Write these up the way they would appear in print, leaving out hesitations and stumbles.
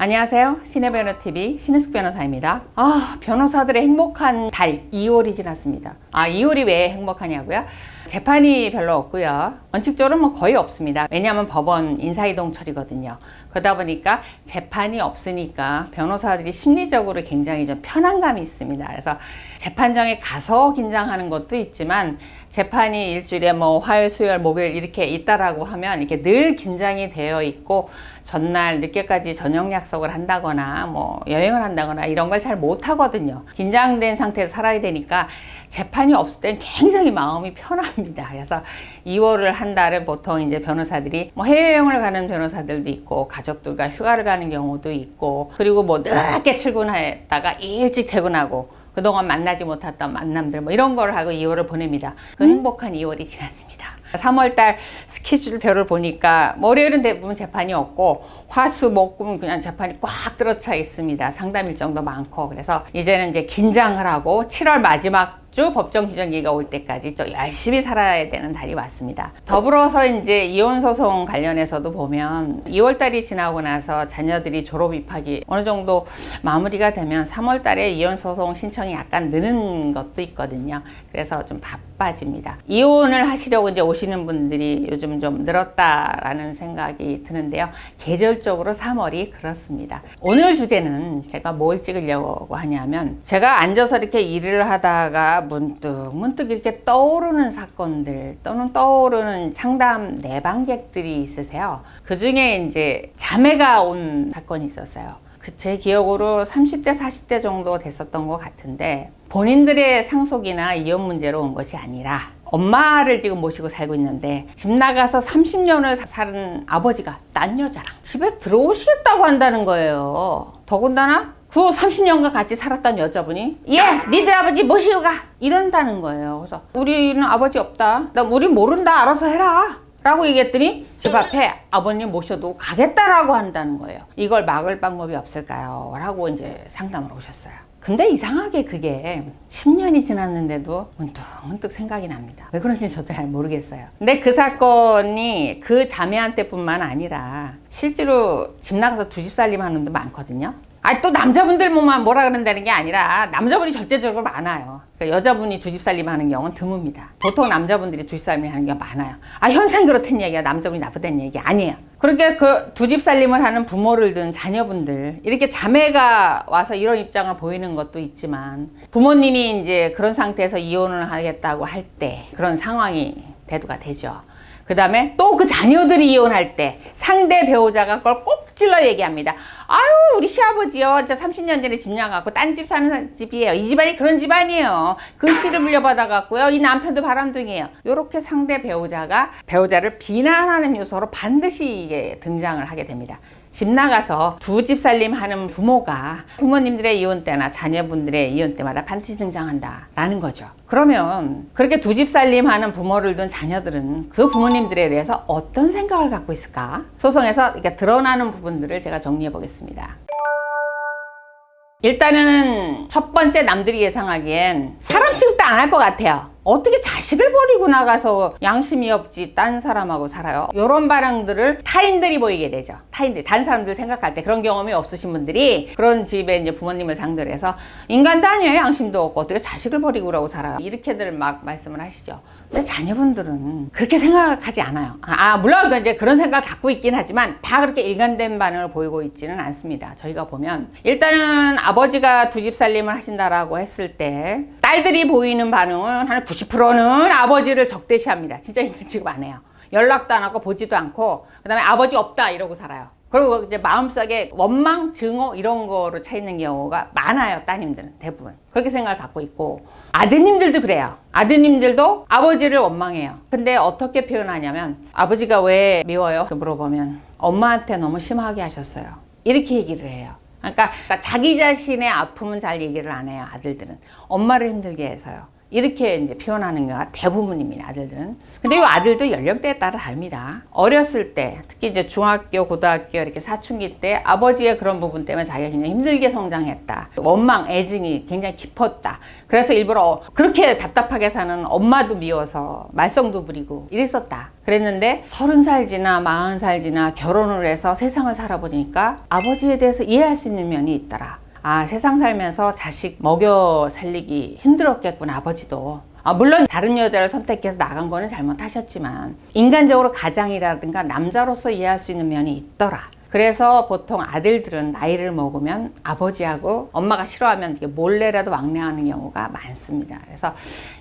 안녕하세요. 신혜변호TV 신혜숙 변호사입니다. 변호사들의 행복한 달 2월이 지났습니다. 2월이 왜 행복하냐고요? 재판이 별로 없고요. 원칙적으로 거의 없습니다. 왜냐하면 법원 인사이동 처리거든요. 그러다 보니까 재판이 없으니까 변호사들이 심리적으로 굉장히 좀 편안감이 있습니다. 그래서 재판장에 가서 긴장하는 것도 있지만 재판이 일주일에 화요일, 수요일, 목요일 이렇게 있다라고 하면 이렇게 늘 긴장이 되어 있고 전날 늦게까지 저녁 약속을 한다거나 여행을 한다거나 이런 걸 잘 못하거든요. 긴장된 상태에서 살아야 되니까 재판이 없을 땐 굉장히 마음이 편합니다. 그래서 2월을 한 달은 보통 이제 변호사들이 해외여행을 가는 변호사들도 있고 가족들과 휴가를 가는 경우도 있고 그리고 늦게 출근했다가 일찍 퇴근하고 그동안 만나지 못했던 만남들 이런 걸 하고 2월을 보냅니다. 그 행복한 2월이 지났습니다. 3월달 스케줄표를 보니까 월요일은 대부분 재판이 없고 화수 목금은 그냥 재판이 꽉 들어차 있습니다. 상담 일정도 많고 그래서 이제는 이제 긴장을 하고 7월 마지막 주 법정 기정기가 올 때까지 좀 열심히 살아야 되는 달이 왔습니다. 더불어서 이제 이혼 소송 관련해서도 보면 2월 달이 지나고 나서 자녀들이 졸업 입학이 어느 정도 마무리가 되면 3월 달에 이혼 소송 신청이 약간 느는 것도 있거든요. 그래서 좀 바빠집니다. 이혼을 하시려고 이제 오시는 분들이 요즘 좀 늘었다라는 생각이 드는데요. 계절적으로 3월이 그렇습니다. 오늘 주제는 제가 뭘 찍으려고 하냐면 제가 앉아서 이렇게 일을 하다가 문득 이렇게 떠오르는 사건들 또는 떠오르는 상담 내방객들이 있으세요. 그 중에 이제 자매가 온 사건이 있었어요. 제 기억으로 30대, 40대 정도 됐었던 것 같은데 본인들의 상속이나 이혼 문제로 온 것이 아니라 엄마를 지금 모시고 살고 있는데 집 나가서 30년을 사는 아버지가 딴 여자랑 집에 들어오시겠다고 한다는 거예요. 더군다나 그 30년간 같이 살았던 여자분이 니들 아버지 모시고 가 이런다는 거예요. 그래서 우리는 아버지 없다. 우리 모른다. 알아서 해라. 라고 얘기했더니 집 앞에 아버님 모셔도 가겠다라고 한다는 거예요. 이걸 막을 방법이 없을까요? 라고 이제 상담을 오셨어요. 근데 이상하게 그게 10년이 지났는데도 문득 생각이 납니다. 왜 그런지 저도 잘 모르겠어요. 근데 그 사건이 그 자매한테 뿐만 아니라 실제로 집 나가서 두 집 살림 하는 분도 많거든요. 또 남자분들만 뭐라 그런다는 게 아니라 남자분이 절대적으로 많아요. 그러니까 여자분이 두 집 살림 하는 경우는 드뭅니다. 보통 남자분들이 두 집 살림 하는 경우가 많아요. 현상 그렇다는 얘기가 남자분이 나쁘다는 얘기 아니에요. 그러니까 그 두 집 살림을 하는 부모를 둔 자녀분들 이렇게 자매가 와서 이런 입장을 보이는 것도 있지만 부모님이 이제 그런 상태에서 이혼을 하겠다고 할 때 그런 상황이 대두가 되죠. 그 다음에 또 그 자녀들이 이혼할 때 상대 배우자가 그걸 꼭 찔러 얘기합니다. 우리 시아버지요. 진짜 30년 전에 집 나가고 딴 집 사는 집이에요. 이 집안이 그런 집안이에요. 글씨를 물려받아갖고요. 이 남편도 바람둥이에요. 이렇게 상대 배우자를 비난하는 요소로 반드시 이게 등장을 하게 됩니다. 집 나가서 두 집 살림 하는 부모가 부모님들의 이혼 때나 자녀분들의 이혼 때마다 반드시 등장한다라는 거죠. 그러면 그렇게 두 집 살림 하는 부모를 둔 자녀들은 그 부모님들에 대해서 어떤 생각을 갖고 있을까? 소송에서 이렇게 드러나는 부분들을 제가 정리해 보겠습니다. 일단은 첫 번째 남들이 예상하기엔 사람 취급도 안 할 것 같아요. 어떻게 자식을 버리고 나가서 양심이 없지 딴 사람하고 살아요? 이런 반응들을 타인들이 보이게 되죠. 다른 사람들 생각할 때 그런 경험이 없으신 분들이 그런 집에 이제 부모님을 상대로 해서 인간도 아니에요. 양심도 없고 어떻게 자식을 버리고 그러고 살아요? 이렇게들 막 말씀을 하시죠. 근데 자녀분들은 그렇게 생각하지 않아요. 물론 이제 그런 생각을 갖고 있긴 하지만 다 그렇게 일관된 반응을 보이고 있지는 않습니다. 저희가 보면 일단은 아버지가 두 집 살림을 하신다라고 했을 때 딸들이 보이는 반응은 한 90%는 아버지를 적대시합니다. 진짜 인간 취급 안 해요. 연락도 안 하고 보지도 않고 그 다음에 아버지 없다 이러고 살아요. 그리고 이제 마음속에 원망, 증오 이런 거로 차 있는 경우가 많아요. 따님들은 대부분 그렇게 생각을 갖고 있고 아드님들도 그래요. 아드님들도 아버지를 원망해요. 근데 어떻게 표현하냐면 아버지가 왜 미워요? 물어보면 엄마한테 너무 심하게 하셨어요. 이렇게 얘기를 해요. 그러니까 자기 자신의 아픔은 잘 얘기를 안 해요. 아들들은 엄마를 힘들게 해서요. 이렇게 이제 표현하는 경우가 대부분입니다, 아들들은. 근데 이 아들도 연령대에 따라 다릅니다. 어렸을 때, 특히 이제 중학교, 고등학교 이렇게 사춘기 때 아버지의 그런 부분 때문에 자기가 굉장히 힘들게 성장했다. 원망, 애증이 굉장히 깊었다. 그래서 일부러 그렇게 답답하게 사는 엄마도 미워서 말썽도 부리고 이랬었다. 그랬는데 30살 지나 40살 지나 결혼을 해서 세상을 살아보니까 아버지에 대해서 이해할 수 있는 면이 있더라. 아, 세상 살면서 자식 먹여 살리기 힘들었겠구나, 아버지도. 물론 다른 여자를 선택해서 나간 거는 잘못하셨지만 인간적으로 가장이라든가 남자로서 이해할 수 있는 면이 있더라. 그래서 보통 아들들은 나이를 먹으면 아버지하고 엄마가 싫어하면 몰래라도 왕래하는 경우가 많습니다. 그래서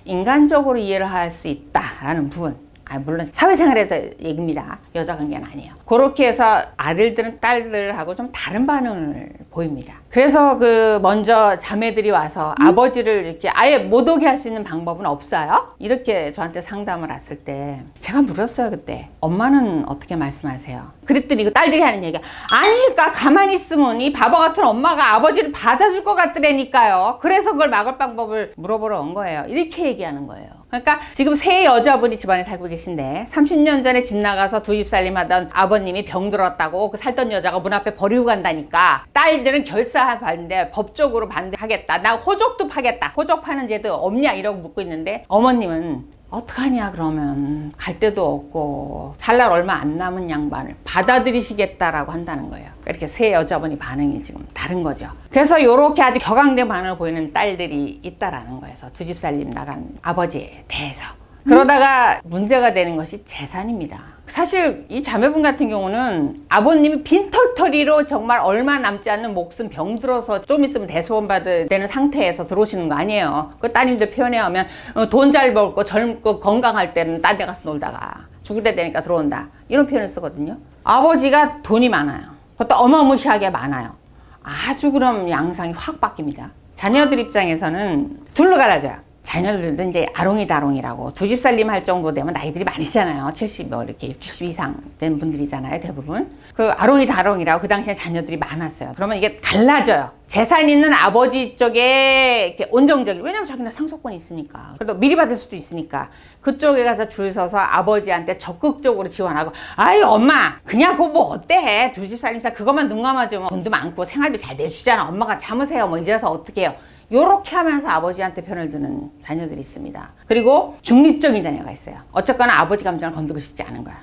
인간적으로 이해를 할 수 있다라는 부분. 물론 사회생활에서 얘기입니다. 여자 관계는 아니에요. 그렇게 해서 아들들은 딸들하고 좀 다른 반응을 보입니다. 그래서 먼저 자매들이 와서 아버지를 이렇게 아예 못 오게 할 수 있는 방법은 없어요? 이렇게 저한테 상담을 왔을 때 제가 물었어요. 그때 엄마는 어떻게 말씀하세요? 그랬더니 그 딸들이 하는 얘기가, 아니 그러니까 가만히 있으면 이 바보 같은 엄마가 아버지를 받아줄 것 같더라니까요. 그래서 그걸 막을 방법을 물어보러 온 거예요. 이렇게 얘기하는 거예요. 그러니까 지금 세 여자분이 집안에 살고 계신데 30년 전에 집 나가서 두 집 살림 하던 아버님이 병들었다고 그 살던 여자가 문 앞에 버리고 간다니까 딸들은 결사하는데 법적으로 반대하겠다. 나 호적도 파겠다. 호적 파는 제도 없냐 이러고 묻고 있는데 어머님은 어떡하냐 그러면 갈 데도 없고 살 날 얼마 안 남은 양반을 받아들이시겠다라고 한다는 거예요. 이렇게 세 여자분이 반응이 지금 다른 거죠. 그래서 이렇게 아주 격앙된 반응을 보이는 딸들이 있다라는 거예요. 두 집 살림 나간 아버지에 대해서. 그러다가 문제가 되는 것이 재산입니다. 사실 이 자매분 같은 경우는 아버님이 빈털터리로 정말 얼마 남지 않는 목숨 병들어서 좀 있으면 대소원받을 되는 상태에서 들어오시는 거 아니에요. 그 따님들 표현에 하면 돈 잘 벌고 젊고 건강할 때는 딴 데 가서 놀다가 죽을 때 되니까 들어온다. 이런 표현을 쓰거든요. 아버지가 돈이 많아요. 그것도 어마무시하게 많아요. 아주 그럼 양상이 확 바뀝니다. 자녀들 입장에서는 둘로 갈라져요. 자녀들도 이제 아롱이다롱이라고 두 집 살림 할 정도 되면 나이들이 많으시잖아요. 70 이렇게 70 이상 된 분들이잖아요, 대부분. 그 아롱이다롱이라고 그 당시에 자녀들이 많았어요. 그러면 이게 달라져요. 재산 있는 아버지 쪽에 이렇게 온정적인, 왜냐면 자기는 상속권이 있으니까. 그래도 미리 받을 수도 있으니까. 그쪽에 가서 줄 서서 아버지한테 적극적으로 지원하고, 아이 엄마 그냥 그거 뭐 어때? 두 집 살림사 그것만 눈 감아주면 돈도 많고 생활비 잘 내주잖아. 엄마가 참으세요. 뭐 이제서 어떻게 해요? 요렇게 하면서 아버지한테 편을 드는 자녀들이 있습니다. 그리고 중립적인 자녀가 있어요. 어쨌거나 아버지 감정을 건드리고 싶지 않은 거야.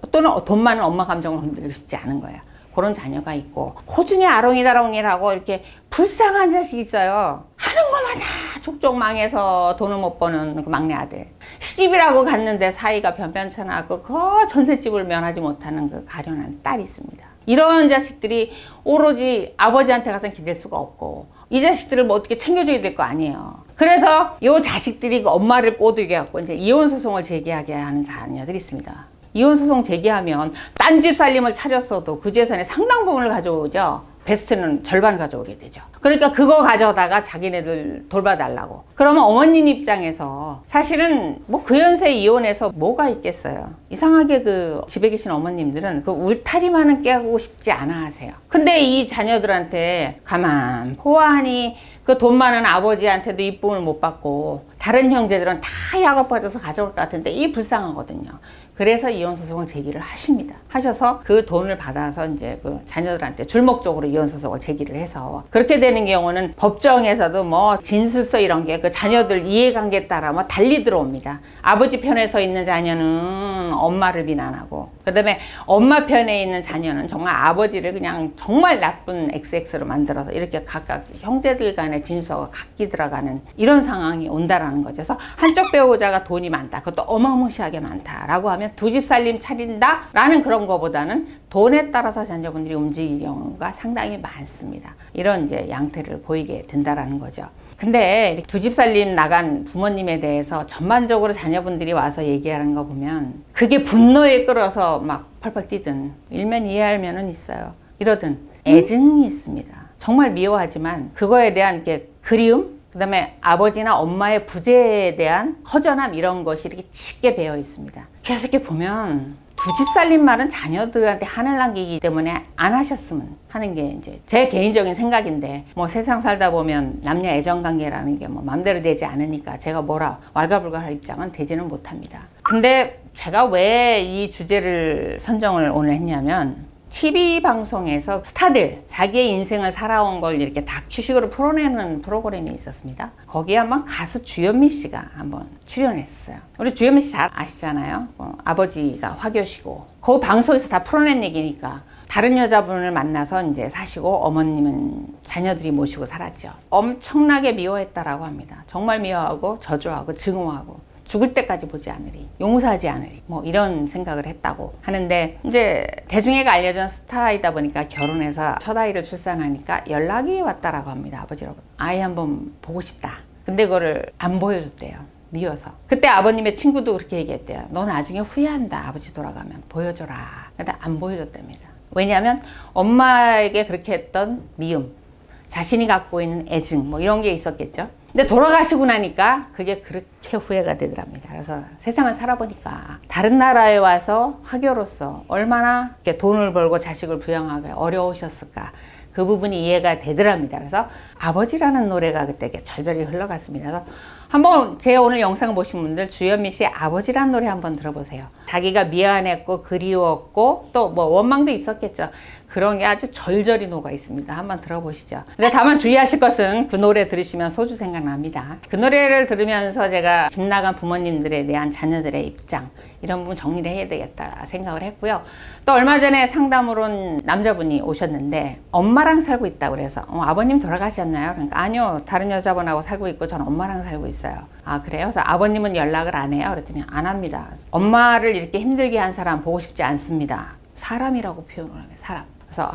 또는 돈 많은 엄마 감정을 건드리고 싶지 않은 거야. 그런 자녀가 있고, 호중에 아롱이다롱이라고 이렇게 불쌍한 자식이 있어요. 하는 거마다 족족 망해서 돈을 못 버는 그 막내 아들. 시집이라고 갔는데 사이가 변변찮아고 그 전셋집을 면하지 못하는 그 가련한 딸이 있습니다. 이런 자식들이 오로지 아버지한테 가서 기댈 수가 없고, 이 자식들을 뭐 어떻게 챙겨줘야 될 거 아니에요. 그래서 이 자식들이 그 엄마를 꼬드게 갖고 이제 이혼소송을 제기하게 하는 자녀들이 있습니다. 이혼소송 제기하면 딴 집 살림을 차렸어도 그 재산의 상당 부분을 가져오죠. 베스트는 절반 가져오게 되죠. 그러니까 그거 가져다가 자기네들 돌봐달라고. 그러면 어머님 입장에서 사실은 뭐 그 연세에 이혼해서 뭐가 있겠어요. 이상하게 그 집에 계신 어머님들은 그 울타리만은 깨고 싶지 않아 하세요. 근데 이 자녀들한테 가만 보아하니 그 돈 많은 아버지한테도 이쁨을 못 받고 다른 형제들은 다 약업 받아서 가져올 것 같은데 이 불쌍하거든요. 그래서 이혼소송을 제기를 하십니다. 하셔서 그 돈을 받아서 이제 그 자녀들한테 줄목적으로 이혼소송을 제기를 해서 그렇게 되는 경우는 법정에서도 뭐 진술서 이런 게 그 자녀들 이해관계에 따라 뭐 달리 들어옵니다. 아버지 편에 서 있는 자녀는 엄마를 비난하고, 그 다음에 엄마 편에 있는 자녀는 정말 아버지를 그냥 정말 나쁜 XX로 만들어서 이렇게 각각 형제들 간의 진술서가 각기 들어가는 이런 상황이 온다라는 거죠. 그래서 한쪽 배우자가 돈이 많다. 그것도 어마무시하게 많다라고 하면 두 집 살림 차린다 라는 그런 거보다는 돈에 따라서 자녀분들이 움직이는 경우가 상당히 많습니다. 이런 이제 양태를 보이게 된다라는 거죠. 근데 두 집 살림 나간 부모님에 대해서 전반적으로 자녀분들이 와서 얘기하는 거 보면 그게 분노에 끌어서 막 펄펄 뛰든 일면 이해할 면은 있어요. 이러든 애증이 있습니다. 정말 미워하지만 그거에 대한 게 그리움, 그 다음에 아버지나 엄마의 부재에 대한 허전함 이런 것이 이렇게 짙게 배어 있습니다. 그래서 이렇게 보면 두 집 살림 말은 자녀들한테 한을 남기기 때문에 안 하셨으면 하는 게 이제 제 개인적인 생각인데, 뭐 세상 살다 보면 남녀 애정 관계라는 게 뭐 맘대로 되지 않으니까 제가 뭐라 왈가불가할 입장은 되지는 못합니다. 근데 제가 왜 이 주제를 선정을 오늘 했냐면, TV 방송에서 스타들 자기의 인생을 살아온 걸 이렇게 다큐식으로 풀어내는 프로그램이 있었습니다. 거기에 한번 가수 주현미 씨가 한번 출연했어요. 우리 주현미 씨 잘 아시잖아요. 아버지가 화교시고 그 방송에서 다 풀어낸 얘기니까 다른 여자분을 만나서 이제 사시고 어머님은 자녀들이 모시고 살았죠. 엄청나게 미워했다라고 합니다. 정말 미워하고 저주하고 증오하고 죽을 때까지 보지 않으리, 용서하지 않으리, 뭐 이런 생각을 했다고 하는데, 이제 대중에게 알려진 스타이다 보니까 결혼해서 첫 아이를 출산하니까 연락이 왔다라고 합니다. 아버지라고. 아이 한번 보고 싶다. 근데 그거를 안 보여줬대요. 미워서. 그때 아버님의 친구도 그렇게 얘기했대요. 너 나중에 후회한다. 아버지 돌아가면 보여줘라. 근데 안 보여줬답니다. 왜냐하면 엄마에게 그렇게 했던 미움, 자신이 갖고 있는 애증, 뭐 이런 게 있었겠죠. 근데 돌아가시고 나니까 그게 그렇게 후회가 되더랍니다. 그래서 세상을 살아보니까 다른 나라에 와서 화교로서 얼마나 이렇게 돈을 벌고 자식을 부양하기 어려우셨을까, 그 부분이 이해가 되더랍니다. 그래서 아버지라는 노래가 그때 절절히 흘러갔습니다. 그래서 한번 제 오늘 영상을 보신 분들 주현미 씨의 아버지라는 노래 한번 들어보세요. 자기가 미안했고 그리웠고 또 뭐 원망도 있었겠죠. 그런 게 아주 절절히 녹아 있습니다. 한번 들어보시죠. 근데 다만 주의하실 것은 그 노래 들으시면 소주 생각납니다. 그 노래를 들으면서 제가 집 나간 부모님들에 대한 자녀들의 입장, 이런 부분 정리를 해야 되겠다 생각을 했고요. 또 얼마 전에 상담으로 온 남자분이 오셨는데 엄마랑 살고 있다고 그래서 아버님 돌아가셨나요? 그러니까 아니요, 다른 여자분하고 살고 있고 저는 엄마랑 살고 있어요. 아 그래요? 그래서 아버님은 연락을 안 해요? 그랬더니 안 합니다. 엄마를 이렇게 힘들게 한 사람 보고 싶지 않습니다. 사람이라고 표현을 해요. 사람. 그래서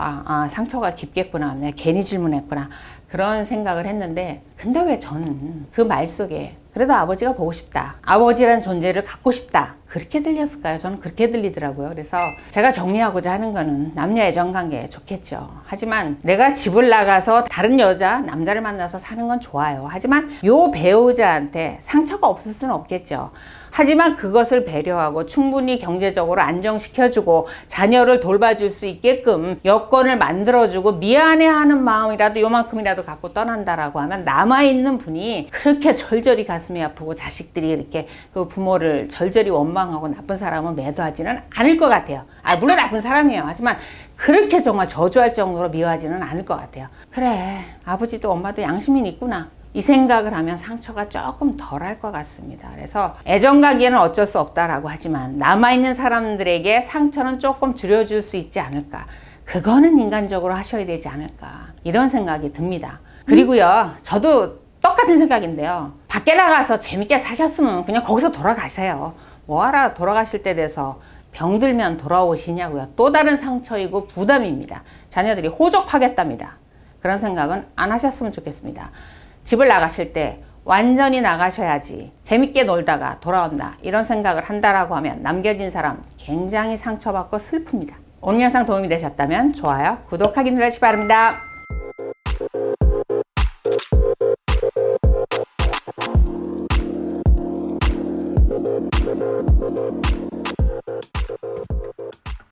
상처가 깊겠구나, 내가 괜히 질문했구나, 그런 생각을 했는데, 근데 왜 저는 그 말 속에 그래도 아버지가 보고 싶다, 아버지란 존재를 갖고 싶다, 그렇게 들렸을까요? 저는 그렇게 들리더라고요. 그래서 제가 정리하고자 하는 거는 남녀 애정관계 좋겠죠. 하지만 내가 집을 나가서 다른 여자, 남자를 만나서 사는 건 좋아요. 하지만 요 배우자한테 상처가 없을 수는 없겠죠. 하지만 그것을 배려하고 충분히 경제적으로 안정시켜주고 자녀를 돌봐줄 수 있게끔 여건을 만들어주고 미안해하는 마음이라도 요만큼이라도 갖고 떠난다라고 하면 남아있는 분이 그렇게 절절히 가슴이 아프고 자식들이 이렇게 그 부모를 절절히 원망하고 나쁜 사람은 매도하지는 않을 것 같아요. 물론 나쁜 사람이에요. 하지만 그렇게 정말 저주할 정도로 미워하지는 않을 것 같아요. 그래, 아버지도 엄마도 양심이 있구나, 이 생각을 하면 상처가 조금 덜할 것 같습니다. 그래서 애정가기에는 어쩔 수 없다라고 하지만 남아있는 사람들에게 상처는 조금 줄여줄 수 있지 않을까, 그거는 인간적으로 하셔야 되지 않을까, 이런 생각이 듭니다. 그리고요, 저도 똑같은 생각인데요, 밖에 나가서 재밌게 사셨으면 그냥 거기서 돌아가세요. 뭐하러 돌아가실 때 돼서 병들면 돌아오시냐고요. 또 다른 상처이고 부담입니다. 자녀들이 호적하겠답니다. 그런 생각은 안 하셨으면 좋겠습니다. 집을 나가실 때 완전히 나가셔야지, 재밌게 놀다가 돌아온다, 이런 생각을 한다라고 하면 남겨진 사람 굉장히 상처받고 슬픕니다. 오늘 영상 도움이 되셨다면 좋아요, 구독하기 눌러주시기 바랍니다.